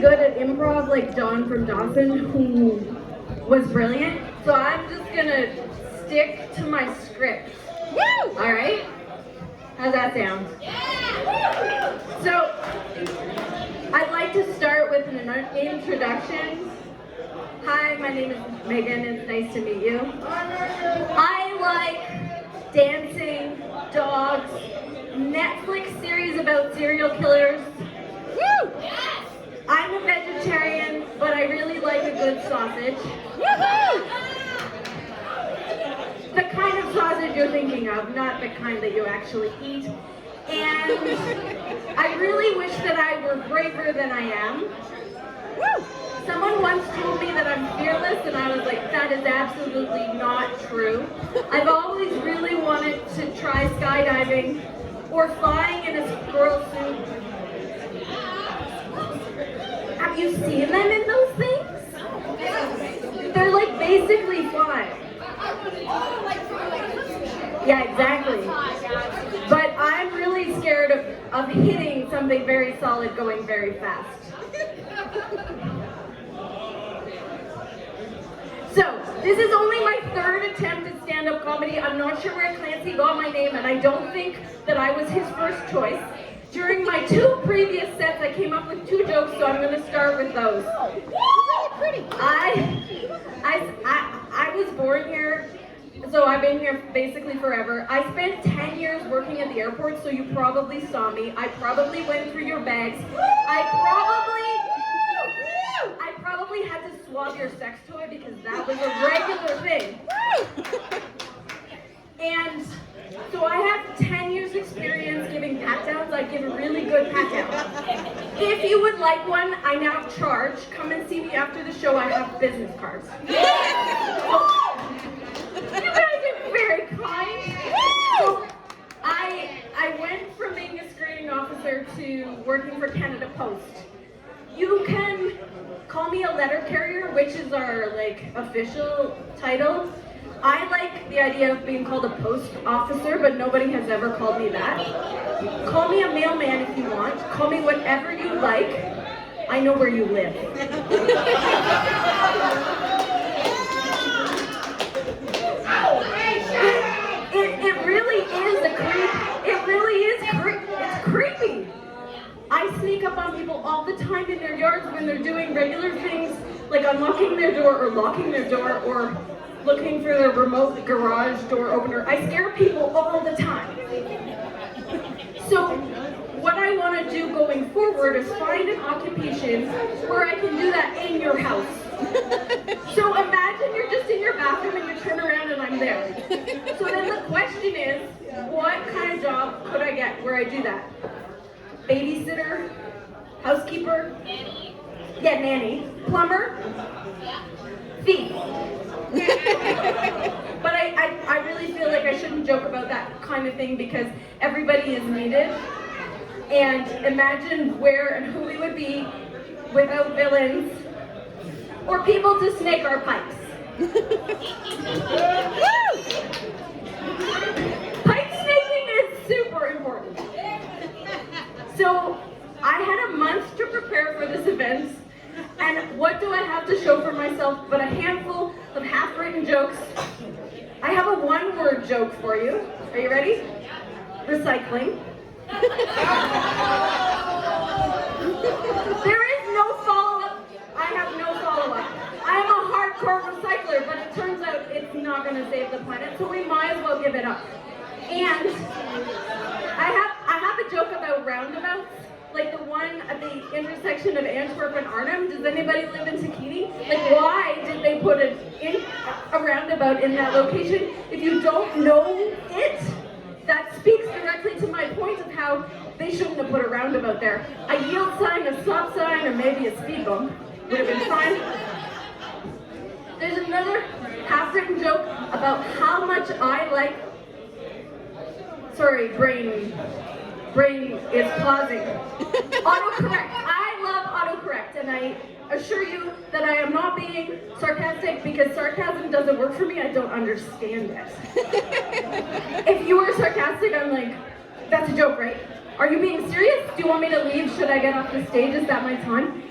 good at improv like John from Dawson, who was brilliant. So I'm just gonna stick to my script. Woo! All right? How's that sound? So I'd like to start with an introduction. Hi, my name is Megan. It's nice to meet you. I like dancing, dogs, Netflix series about serial killers. Woo! I'm a vegetarian, but I really like a good sausage. Woohoo! The kind of sausage you're thinking of, not the kind that you actually eat. And I really wish that I were braver than I am. Woo! Someone once told me that I'm fearless, and I was like, that is absolutely not true. I've always really wanted to try skydiving or flying in a squirrel suit. Have you seen them in those things? They're like basically flying. Yeah, exactly. But I'm really scared of hitting something very solid going very fast. So, this is only my third attempt at stand-up comedy. I'm not sure where Clancy got my name, and I don't think that I was his first choice. During my 2 previous sets, I came up with 2 jokes, so I'm going to start with those. I was born here, so I've been here basically forever. I spent 10 years working at the airport, so you probably saw me. I probably went through your bags. I probably had to swab your sex toy because that was a regular thing. And so I have 10 years experience giving pat downs. I give a really good pat down. If you would like one, I now charge. Come and see me after the show. I have business cards. You guys are very kind. So I went from being a screening officer to working for Canada Post. You can call me a letter carrier, which is our official title. I like the idea of being called a post officer, but nobody has ever called me that. Call me a mailman if you want. Call me whatever you like. I know where you live. It really is a creep. It really is it's creepy. I sneak up on people all the time in their yards when they're doing regular things, like unlocking their door or locking their door or looking for their remote garage door opener. I scare people all the time. So what I want to do going forward is find an occupation where I can do that in your house. So imagine you're just in your bathroom and you turn around and I'm there. So then the question is, what kind of job could I get where I do that? Babysitter? Housekeeper? Nanny. Yeah, nanny. Plumber? Yeah. Thief. But I really feel like I shouldn't joke about that kind of thing because everybody is needed. And imagine where and who we would be without villains or people to snake our pipes. Pipe snaking is super important. So I had a month to prepare for this event. And what do I have to show for myself but a handful of half-written jokes? I have a one-word joke for you. Are you ready? Recycling. There is no follow-up. I have no follow-up. I am a hardcore recycler, but it turns out it's not going to save the planet, so we might as well give it up. And I have a joke about roundabouts. Like the one at the intersection of Antwerp and Arnhem. Does anybody live in Takiti? Like, why did they put a roundabout in that location? If you don't know it, that speaks directly to my point of how they shouldn't have put a roundabout there. A yield sign, a stop sign, or maybe a speed bump would have been fine. There's another half-written joke about how much I like. Sorry, brain is pausing. Autocorrect. I love autocorrect, and I assure you that I am not being sarcastic because sarcasm doesn't work for me. I don't understand it. If you were sarcastic, I'm like, that's a joke, right? Are you being serious? Do you want me to leave? Should I get off the stage? Is that my time?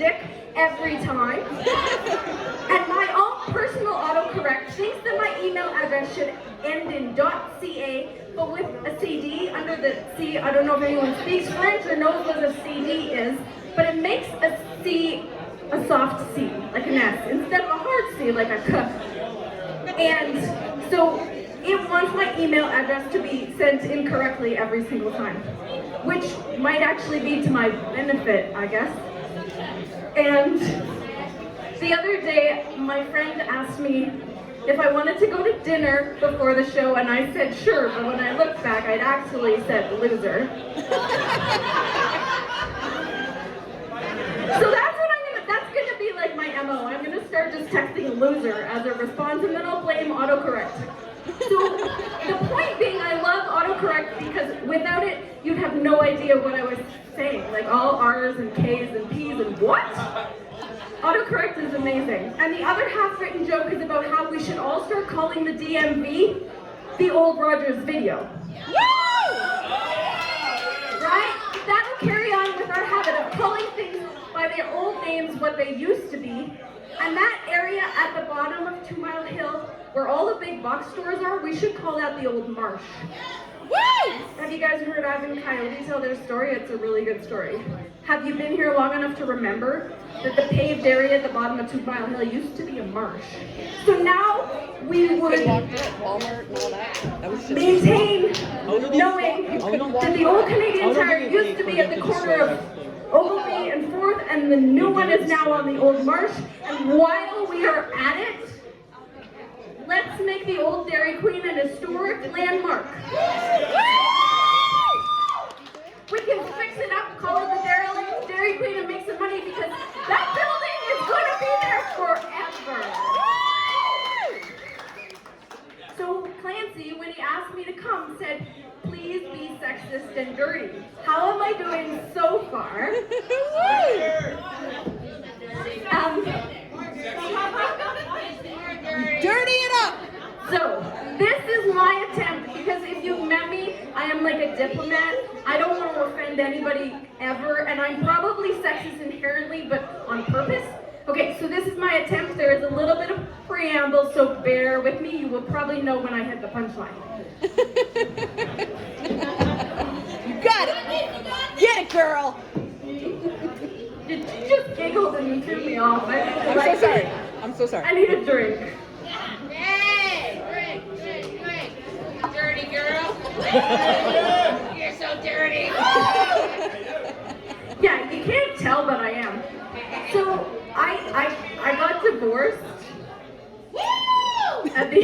dick every time. And my own personal autocorrect thinks that my email address should end in .ca, but with a CD under the C. I don't know if anyone speaks French or knows what a CD is, but it makes a C a soft C, like an S, instead of a hard C, like a K. And so it wants my email address to be sent incorrectly every single time, which might actually be to my benefit, I guess. And the other day, my friend asked me if I wanted to go to dinner before the show, and I said sure, but when I looked back, I'd actually said loser. So that's gonna be like my MO. I'm gonna start just texting loser as a response, and then I'll blame autocorrect. So the point being, I love autocorrect because without it, you'd have no idea what I was saying. Like all R's and K's and P's and what? Autocorrect is amazing. And the other half-written joke is about how we should all start calling the DMV the Old Rogers Video. Right? That'll carry on with our habit of calling things by their old names, what they used to be. And that area at the bottom of 2 Mile Hill, where all the big box stores are, we should call that the Old Marsh. Woo! Have you guys heard Ivan Coyote tell their story? It's a really good story. Have you been here long enough to remember that the paved area at the bottom of 2 Mile Hill used to be a marsh? So now we would Walmart and all that. That was just maintain knowing that the old Canadian Tire used to be at the corner of Ogilvy and 4th, and the new one is now on the Old Marsh. And while we are at it, let's make the old Dairy Queen an historic landmark. We can fix it up, call it the derelict Dairy Queen, and make some money because that building is going to be there forever. So Clancy, when he asked me to come, said, please be sexist and dirty. How am I doing so far? dirty it up. So, this is my attempt, because if you've met me, I am like a diplomat. I don't want to offend anybody ever, and I'm probably sexist inherently, but on purpose. Okay, so this is my attempt. There is a little bit of preamble, so bear with me. You will probably know when I hit the punchline. You got it. Get it, girl. You just giggled and you threw me off. I'm so sorry. I'm so sorry. I need a drink. Hey, drink. Dirty girl. You're so dirty. Yeah, you can't tell, but I am. So, I got divorced. At the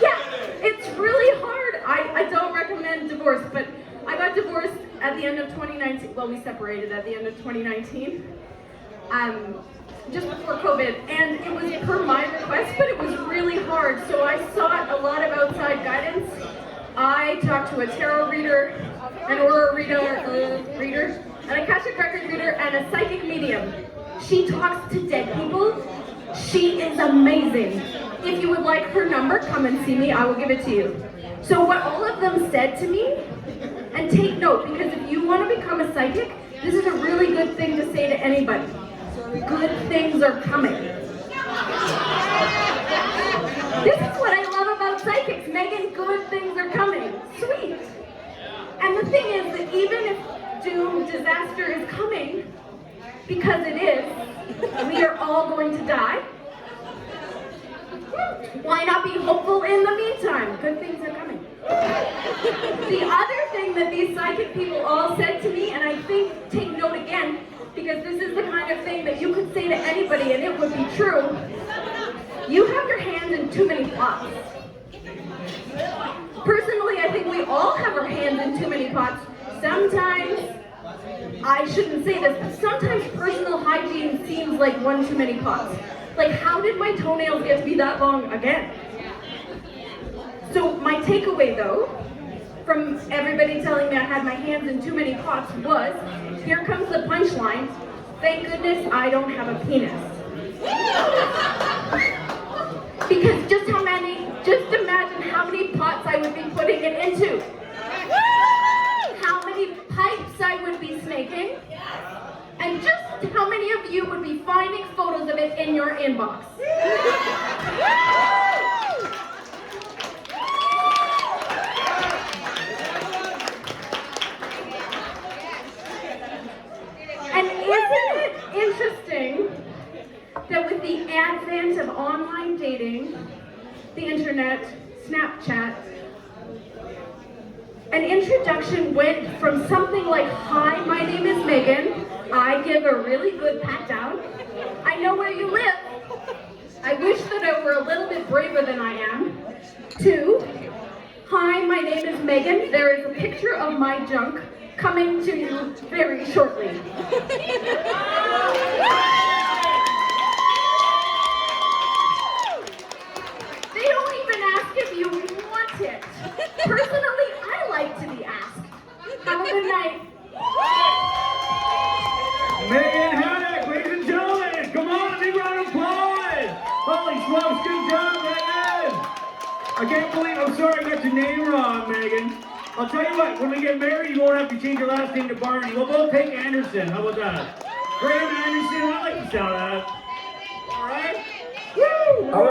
yeah, it's really hard. I don't recommend divorce, but I got divorced at the end of 2019. Well, we separated at the end of 2019. Just before COVID, and it was per my request, but it was really hard. So I sought a lot of outside guidance. I talked to a tarot reader, an aura reader, an Akashic record reader, and a psychic medium. She talks to dead people. She is amazing. If you would like her number, come and see me. I will give it to you. So what all of them said to me, and take note, because if you want to become a psychic, this is a really good thing to say to anybody. Good things are coming. This is what I love about psychics. Megan, good things are coming. Sweet. And the thing is that even if doom, disaster is coming, because it is, we are all going to die. Why not be hopeful in the meantime? Good things are coming. The other thing that these psychic people all said to me, and I think, take note again, because this is the kind of thing that you could say to anybody and it would be true. You have your hands in too many pots. Personally, I think we all have our hands in too many pots. Sometimes, I shouldn't say this, but sometimes personal hygiene seems like one too many pots. Like, how did my toenails get to be that long again? So my takeaway though, from everybody telling me I had my hands in too many pots was, here comes the punchline, thank goodness I don't have a penis. Because just imagine how many pots I would be putting it into. How many pipes I would be snaking. inbox. And isn't it interesting that with the advent of online dating, the internet, Snapchat, an introduction went from something like, "Hi, my name is Megan. I give a really good pat down. I know where you live. I wish that I were a little bit braver than I am," to, "Hi, my name is Megan. There is a picture of my junk coming to you very shortly." They don't even ask if you want it. Personally, I like to be asked. Have a good night. Megan Haddock, ladies and gentlemen, come on, a big round of applause! Holy smokes, good job, Megan! I can't believe, I'm sorry I got your name wrong, Megan. I'll tell you what, when we get married, you won't have to change your last name to Barney. We'll both take Anderson, how about that? Graham Anderson, I like the sound of that.